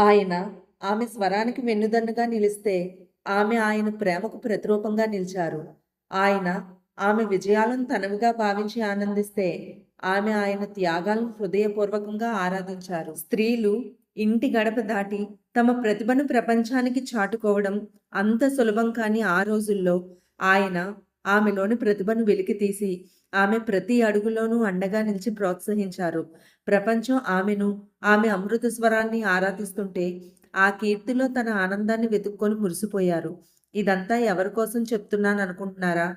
ఆయన ఆమె స్వరానికి వెన్నుదన్నుగా నిలిస్తే, ఆమె ఆయన ప్రేమకు ప్రతిరూపంగా నిలిచారు. ఆయన ఆమె విజయాలను తనవిగా భావించి ఆనందిస్తే, ఆమె ఆయన త్యాగాలను హృదయపూర్వకంగా ఆరాధించారు. స్త్రీలు ఇంటి గడప దాటి తమ ప్రతిభను ప్రపంచానికి చాటుకోవడం అంత సులభం కాని ఆ రోజుల్లో ఆయన ఆమెలోని ప్రతిభను వెలికితీసి, ఆమె ప్రతి అడుగులోనూ అండగా నిలిచి ప్రోత్సహించారు. ప్రపంచం ఆమెను, ఆమె అమృత స్వరాన్ని ఆరాధిస్తుంటే, ఆ కీర్తిలో తన ఆనందాన్ని వెతుక్కొని మురిసిపోయారు. ఇదంతా ఎవరి కోసం చెప్తున్నాననుకుంటున్నారా?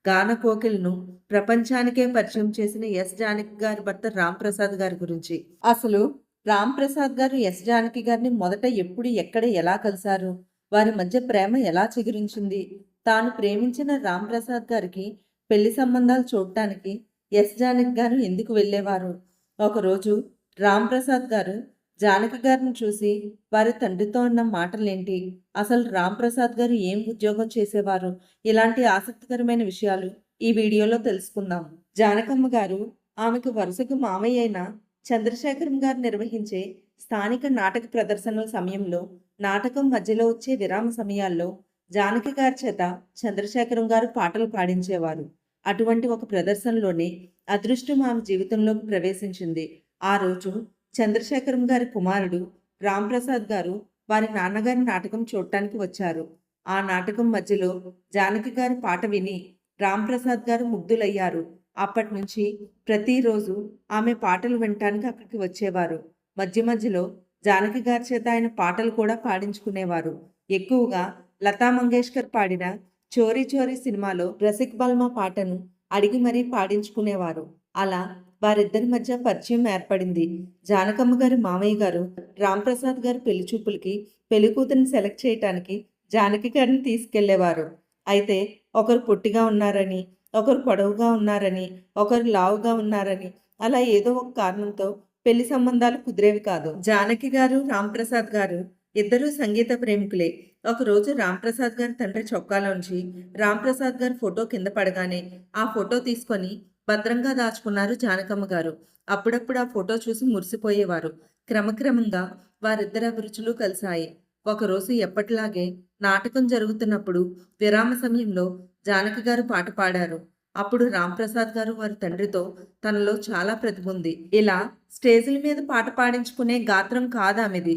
గాన కోకిలను ప్రపంచానికే పరిచయం చేసిన ఎస్. జానకి గారి భర్త రాంప్రసాద్ గారి గురించి. అసలు రాంప్రసాద్ గారు ఎస్. జానకి గారిని మొదట ఎప్పుడు, ఎక్కడ, ఎలా కలిశారు? వారి మధ్య ప్రేమ ఎలా చిగురించింది? తాను ప్రేమించిన రాంప్రసాద్ గారికి పెళ్లి సంబంధాలు చూడటానికి ఎస్. జానకి గారు ఎందుకు వెళ్ళేవారు? ఒకరోజు రాంప్రసాద్ గారు జానకి గారిని చూసి వారి తండ్రితో అన్న మాటలేంటి? అసలు రాంప్రసాద్ గారు ఏం ఉద్యోగం చేసేవారు? ఇలాంటి ఆసక్తికరమైన విషయాలు ఈ వీడియోలో తెలుసుకుందాం. జానకమ్మ గారు ఆమెకు వరుసకు మామయ్య అయిన చంద్రశేఖరం గారు నిర్వహించే స్థానిక నాటక ప్రదర్శనల సమయంలో, నాటకం మధ్యలో వచ్చే విరామ సమయాల్లో జానకి గారి చేత చంద్రశేఖరం గారు పాటలు పాడించేవారు. అటువంటి ఒక ప్రదర్శనలోనే అదృష్టం ఆమె జీవితంలోకి ప్రవేశించింది. ఆ రోజు చంద్రశేఖరం గారి కుమారుడు రాంప్రసాద్ గారు వారి నాన్నగారి నాటకం చూడటానికి వచ్చారు. ఆ నాటకం మధ్యలో జానకి గారి పాట విని రాంప్రసాద్ గారు ముగ్ధులయ్యారు. అప్పటి నుంచి ప్రతిరోజు ఆమె పాటలు వినటానికి అక్కడికి వచ్చేవారు. మధ్య మధ్యలో జానకి గారి చేత ఆయన పాటలు కూడా పాడించుకునేవారు. ఎక్కువగా లతా మంగేష్కర్ పాడిన చోరీ చోరీ సినిమాలో రసిక్ బల్మా పాటను అడిగి మరీ పాడించుకునేవారు. అలా వారిద్దరి మధ్య పరిచయం ఏర్పడింది. జానకమ్మ గారి మామయ్య గారు రాంప్రసాద్ గారి పెళ్లి చూపులకి పెళ్లి కూతురిని సెలెక్ట్ చేయటానికి జానకి గారిని తీసుకెళ్లేవారు. అయితే ఒకరు పొట్టిగా ఉన్నారని, ఒకరు పొడవుగా ఉన్నారని, ఒకరు లావుగా ఉన్నారని, అలా ఏదో ఒక కారణంతో పెళ్లి సంబంధాలు కుదిరేవి కాదు. జానకి గారు, రాంప్రసాద్ గారు ఇద్దరూ సంగీత ప్రేమికులే. ఒకరోజు రాంప్రసాద్ గారి తండ్రి చొక్కాలోంచి రాంప్రసాద్ గారి ఫోటో కింద పడగానే ఆ ఫోటో తీసుకొని భద్రంగా దాచుకున్నారు జానకమ్మ గారు. అప్పుడప్పుడు ఆ ఫోటో చూసి మురిసిపోయేవారు. క్రమక్రమంగా వారిద్దరి అభిరుచులు కలిశాయి. ఒకరోజు ఎప్పటిలాగే నాటకం జరుగుతున్నప్పుడు విరామ సమయంలో జానకి గారు పాట పాడారు. అప్పుడు రాంప్రసాద్ గారు వారి తండ్రితో తనలో చాలా ప్రతిభ ఉంది. ఇలా స్టేజీల మీద పాట పాడించుకునే గాత్రం కాదామెది.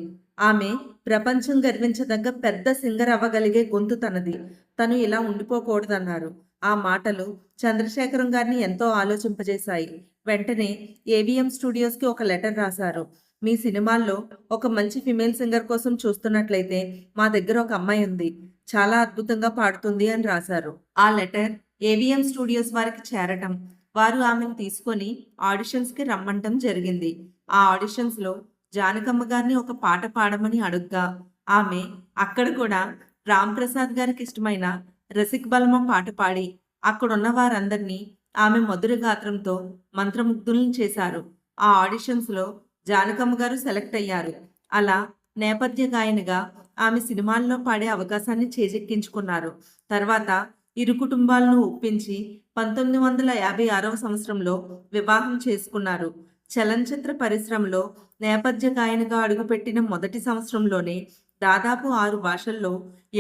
ఆమె ప్రపంచం గర్వించదగ్గ పెద్ద సింగర్ అవ్వగలిగే గొంతు తనది. తను ఇలా ఉండిపోకూడదన్నారు. ఆ మాటలు చంద్రశేఖరం గారిని ఎంతో ఆలోచింపజేశాయి. వెంటనే ఏబిఎం స్టూడియోస్కి ఒక లెటర్ రాశారు. మీ సినిమాల్లో ఒక మంచి ఫిమేల్ సింగర్ కోసం చూస్తున్నట్లయితే మా దగ్గర ఒక అమ్మాయి ఉంది, చాలా అద్భుతంగా పాడుతుంది అని రాశారు. ఆ లెటర్ ఏవిఎం స్టూడియోస్ వారికి చేరటం, వారు ఆమెను తీసుకొని ఆడిషన్స్కి రమ్మంటం జరిగింది. ఆ ఆడిషన్స్లో జానకమ్మ గారిని ఒక పాట పాడమని అడుగ్గా, ఆమె అక్కడ కూడా రాంప్రసాద్ గారికి ఇష్టమైన రసిక్ బల్మం పాట పాడి అక్కడున్న వారందరినీ ఆమె మధుర గాత్రంతో మంత్రముగ్ధులను చేశారు. ఆ ఆడిషన్స్లో జానకమ్మ గారు సెలెక్ట్ అయ్యారు. అలా నేపథ్య గాయనిగా ఆమె సినిమాల్లో పాడే అవకాశాన్ని చేజెక్కించుకున్నారు. తర్వాత ఇరు కుటుంబాలను ఒప్పించి 1956వ సంవత్సరంలో వివాహం చేసుకున్నారు. చలనచిత్ర పరిశ్రమలో నేపథ్య గాయనిగా అడుగుపెట్టిన మొదటి సంవత్సరంలోనే దాదాపు 6 భాషల్లో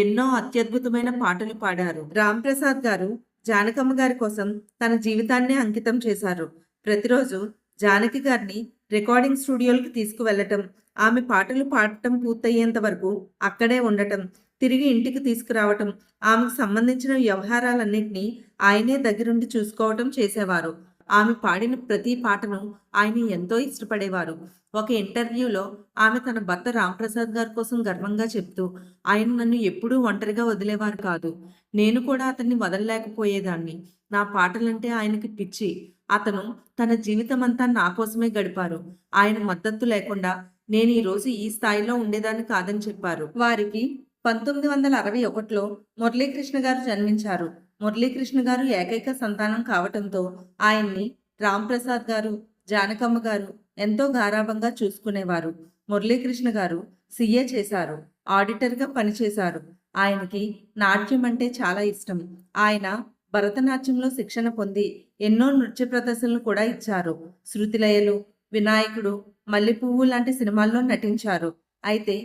ఎన్నో అత్యద్భుతమైన పాటలు పాడారు. రాంప్రసాద్ గారు జానకమ్మ గారి కోసం తన జీవితాన్నే అంకితం చేశారు. ప్రతిరోజు జానకి గారిని రికార్డింగ్ స్టూడియోలకు తీసుకువెళ్లటం, ఆమె పాటలు పాడటం పూర్తయ్యేంత వరకు అక్కడే ఉండటం, తిరిగి ఇంటికి తీసుకురావటం, ఆమెకు సంబంధించిన వ్యవహారాలన్నింటినీ ఆయనే దగ్గరుండి చూసుకోవటం చేసేవారు. ఆమె పాడిన ప్రతి పాటను ఆయన ఎంతో ఇష్టపడేవారు. ఒక ఇంటర్వ్యూలో ఆమె తన భర్త రాంప్రసాద్ గారి కోసం గర్వంగా చెప్తూ, ఆయన నన్ను ఎప్పుడూ ఒంటరిగా వదిలేవారు కాదు. నేను కూడా అతన్ని వదలలేకపోయేదాన్ని. నా పాటలంటే ఆయనకి పిచ్చి. అతను తన జీవితమంతా నా కోసమే గడిపారు. ఆయన మద్దతు లేకుండా నేను ఈరోజు ఈ స్థాయిలో ఉండేదాన్ని కాదని చెప్పారు. వారికి 1961లో మురళీకృష్ణ గారు జన్మించారు. మురళీకృష్ణ గారు ఏకైక సంతానం కావటంతో ఆయన్ని రాంప్రసాద్ గారు, జానకమ్మ గారు ఎంతో గారాబంగా చూసుకునేవారు. మురళీకృష్ణ గారు సీఏ చేశారు. ఆడిటర్గా పనిచేశారు. ఆయనకి నాట్యం అంటే చాలా ఇష్టం. ఆయన భరతనాట్యంలో శిక్షణ పొంది ఎన్నో నృత్య ప్రదర్శనలు కూడా ఇచ్చారు. శృతిలయలు, వినాయకుడు, మల్లెపువ్వు లాంటి సినిమాల్లో నటించారు. అయితే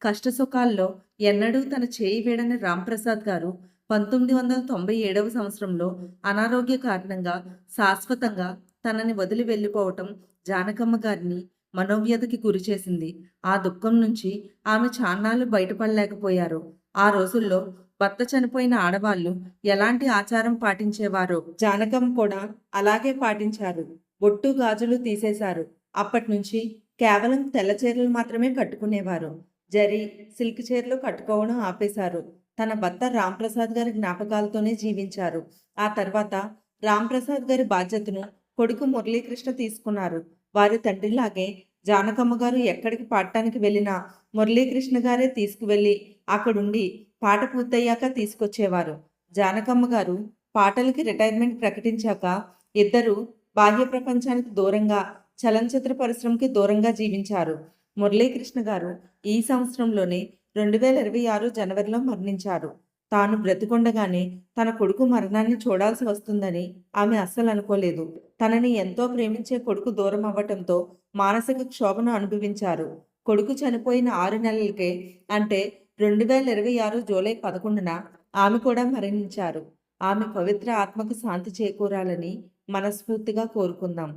కష్టసుఖాల్లో ఎన్నడూ తన చేయి వీడని రాంప్రసాద్ గారు 1997వ సంవత్సరంలో అనారోగ్య కారణంగా శాశ్వతంగా తనని వదిలి వెళ్ళిపోవటం జానకమ్మ గారిని మనోవ్యధకి గురిచేసింది. ఆ దుఃఖం నుంచి ఆమె చాన్నాళ్లు బయటపడలేకపోయారు. ఆ రోజుల్లో భర్త చనిపోయిన ఆడవాళ్ళు ఎలాంటి ఆచారం పాటించేవారో జానకమ్మ కూడా అలాగే పాటించారు. బొట్టు గాజులు తీసేశారు. అప్పట్నుంచి కేవలం తెల్ల చీరలు మాత్రమే కట్టుకునేవారు. జరీ, సిల్క్ చీరలు కట్టుకోవడం ఆపేశారు. తన భర్త రాంప్రసాద్ గారి జ్ఞాపకాలతోనే జీవించారు. ఆ తర్వాత రాంప్రసాద్ గారి బాధ్యతను కొడుకు మురళీకృష్ణ తీసుకున్నారు. వారి తండ్రిలాగే జానకమ్మ గారు ఎక్కడికి పాడటానికి వెళ్ళినా మురళీకృష్ణ గారే తీసుకువెళ్ళి అక్కడుండి పాట పూర్తయ్యాక తీసుకొచ్చేవారు. జానకమ్మ గారు పాటలకి రిటైర్మెంట్ ప్రకటించాక ఇద్దరూ బాహ్య ప్రపంచానికి దూరంగా చలనచిత్ర పరిశ్రమకి దూరంగా జీవించారు. మురళీకృష్ణ గారు ఈ సంవత్సరంలోనే 2026 జనవరిలో మరణించారు. తాను బ్రతికుండగానే తన కొడుకు మరణాన్ని చూడాల్సి వస్తుందని ఆమె అస్సలు అనుకోలేదు. తనని ఎంతో ప్రేమించే కొడుకు దూరం అవ్వటంతో మానసిక క్షోభను అనుభవించారు. కొడుకు చనిపోయిన 6 నెలలకే అంటే 2026 జూలై 11న ఆమె కూడా మరణించారు. ఆమె పవిత్ర ఆత్మకు శాంతి చేకూరాలని మనస్ఫూర్తిగా కోరుకుందాం.